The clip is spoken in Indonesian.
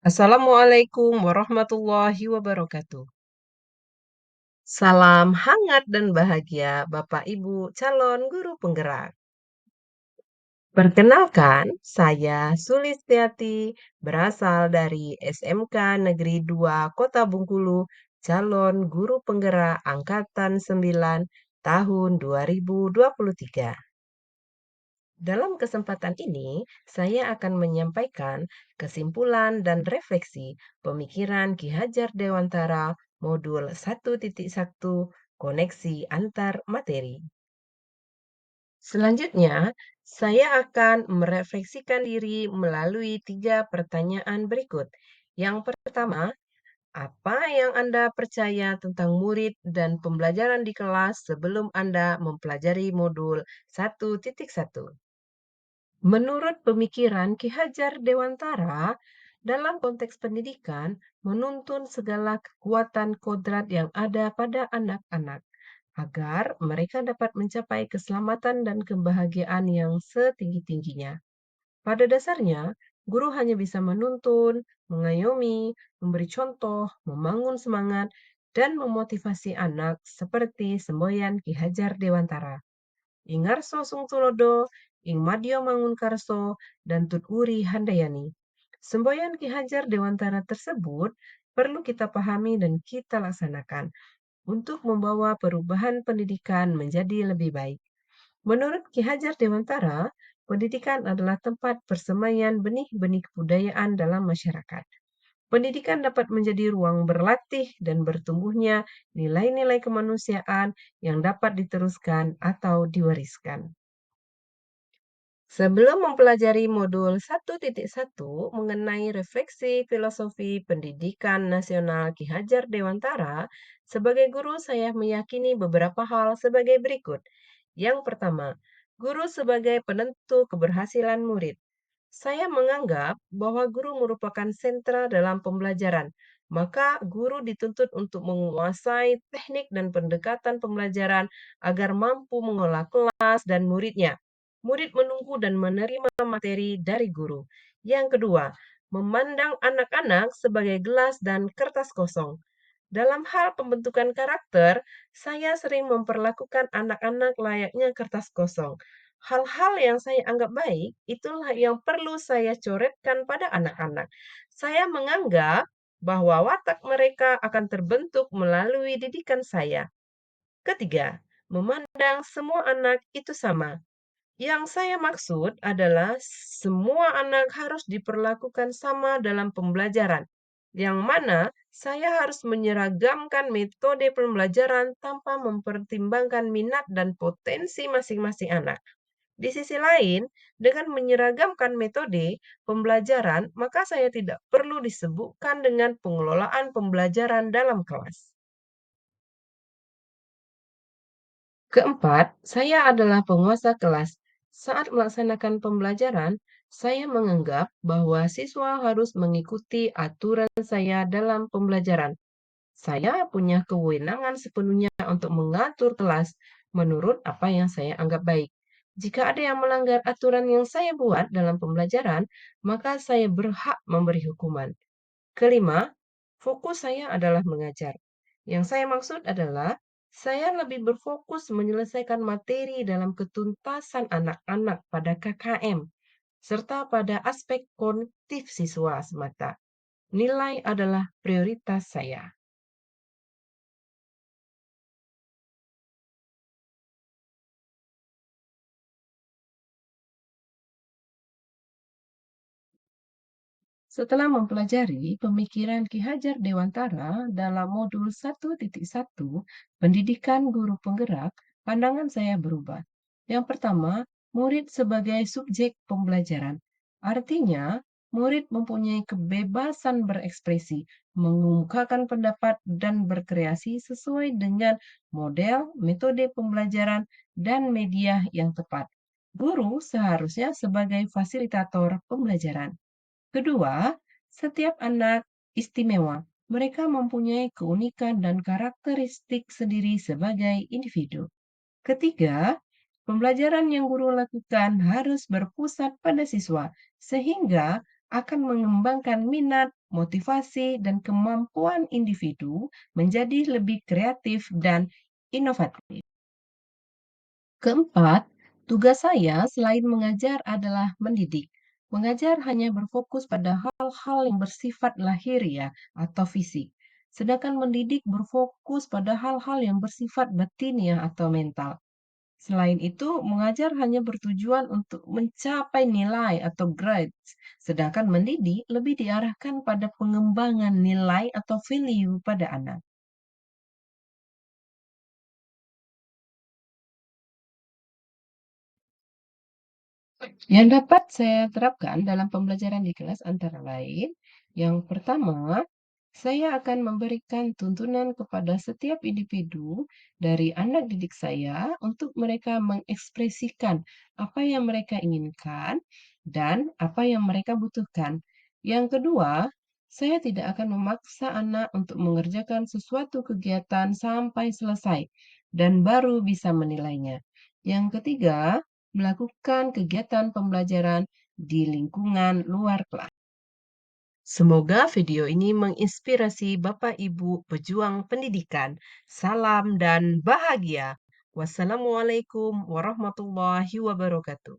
Assalamualaikum warahmatullahi wabarakatuh. Salam hangat dan bahagia Bapak Ibu calon guru penggerak. Perkenalkan, saya Sulistiati, berasal dari SMK Negeri 2 Kota Bengkulu, calon guru penggerak angkatan 9 tahun 2023. Dalam kesempatan ini, saya akan menyampaikan kesimpulan dan refleksi pemikiran Ki Hajar Dewantara modul 1.1 koneksi antar materi. Selanjutnya, saya akan merefleksikan diri melalui 3 pertanyaan berikut. Yang pertama, apa yang Anda percaya tentang murid dan pembelajaran di kelas sebelum Anda mempelajari modul 1.1? Menurut pemikiran Ki Hajar Dewantara, dalam konteks pendidikan, menuntun segala kekuatan kodrat yang ada pada anak-anak agar mereka dapat mencapai keselamatan dan kebahagiaan yang setinggi-tingginya. Pada dasarnya, guru hanya bisa menuntun, mengayomi, memberi contoh, membangun semangat, dan memotivasi anak seperti semboyan Ki Hajar Dewantara. Ingarso Sungtulodo, Ing Madyo Mangunkarso, dan Tuturi Handayani. Semboyan Ki Hajar Dewantara tersebut perlu kita pahami dan kita laksanakan untuk membawa perubahan pendidikan menjadi lebih baik. Menurut Ki Hajar Dewantara, pendidikan adalah tempat persemaian benih-benih kebudayaan dalam masyarakat. Pendidikan dapat menjadi ruang berlatih dan bertumbuhnya nilai-nilai kemanusiaan yang dapat diteruskan atau diwariskan. Sebelum mempelajari modul 1.1 mengenai refleksi filosofi pendidikan nasional Ki Hajar Dewantara, sebagai guru saya meyakini beberapa hal sebagai berikut. Yang pertama, guru sebagai penentu keberhasilan murid. Saya menganggap bahwa guru merupakan sentra dalam pembelajaran, maka guru dituntut untuk menguasai teknik dan pendekatan pembelajaran agar mampu mengolah kelas dan muridnya. Murid menunggu dan menerima materi dari guru. Yang kedua, memandang anak-anak sebagai gelas dan kertas kosong. Dalam hal pembentukan karakter, saya sering memperlakukan anak-anak layaknya kertas kosong. Hal-hal yang saya anggap baik, itulah yang perlu saya coretkan pada anak-anak. Saya menganggap bahwa watak mereka akan terbentuk melalui didikan saya. Ketiga, memandang semua anak itu sama. Yang saya maksud adalah semua anak harus diperlakukan sama dalam pembelajaran, yang mana saya harus menyeragamkan metode pembelajaran tanpa mempertimbangkan minat dan potensi masing-masing anak. Di sisi lain, dengan menyeragamkan metode pembelajaran, maka saya tidak perlu disebutkan dengan pengelolaan pembelajaran dalam kelas. Keempat, saya adalah penguasa kelas. Saat melaksanakan pembelajaran, saya menganggap bahwa siswa harus mengikuti aturan saya dalam pembelajaran. Saya punya kewenangan sepenuhnya untuk mengatur kelas menurut apa yang saya anggap baik. Jika ada yang melanggar aturan yang saya buat dalam pembelajaran, maka saya berhak memberi hukuman. Kelima, fokus saya adalah mengajar. Yang saya maksud adalah saya lebih berfokus menyelesaikan materi dalam ketuntasan anak-anak pada KKM, serta pada aspek kognitif siswa semata. Nilai adalah prioritas saya. Setelah mempelajari pemikiran Ki Hajar Dewantara dalam modul 1.1 Pendidikan Guru Penggerak, pandangan saya berubah. Yang pertama, murid sebagai subjek pembelajaran. Artinya, murid mempunyai kebebasan berekspresi, mengungkapkan pendapat, dan berkreasi sesuai dengan model, metode pembelajaran, dan media yang tepat. Guru seharusnya sebagai fasilitator pembelajaran. Kedua, setiap anak istimewa. Mereka mempunyai keunikan dan karakteristik sendiri sebagai individu. Ketiga, pembelajaran yang guru lakukan harus berpusat pada siswa, sehingga akan mengembangkan minat, motivasi, dan kemampuan individu menjadi lebih kreatif dan inovatif. Keempat, tugas saya selain mengajar adalah mendidik. Mengajar hanya berfokus pada hal-hal yang bersifat lahiriah atau fisik, sedangkan mendidik berfokus pada hal-hal yang bersifat batiniah atau mental. Selain itu, mengajar hanya bertujuan untuk mencapai nilai atau grades, sedangkan mendidik lebih diarahkan pada pengembangan nilai atau value pada anak. Yang dapat saya terapkan dalam pembelajaran di kelas antara lain, yang pertama, saya akan memberikan tuntunan kepada setiap individu dari anak didik saya untuk mereka mengekspresikan apa yang mereka inginkan dan apa yang mereka butuhkan. Yang kedua, saya tidak akan memaksa anak untuk mengerjakan sesuatu kegiatan sampai selesai dan baru bisa menilainya. Yang ketiga, melakukan kegiatan pembelajaran di lingkungan luar kelas. Semoga video ini menginspirasi Bapak Ibu pejuang pendidikan. Salam dan bahagia. Wassalamualaikum warahmatullahi wabarakatuh.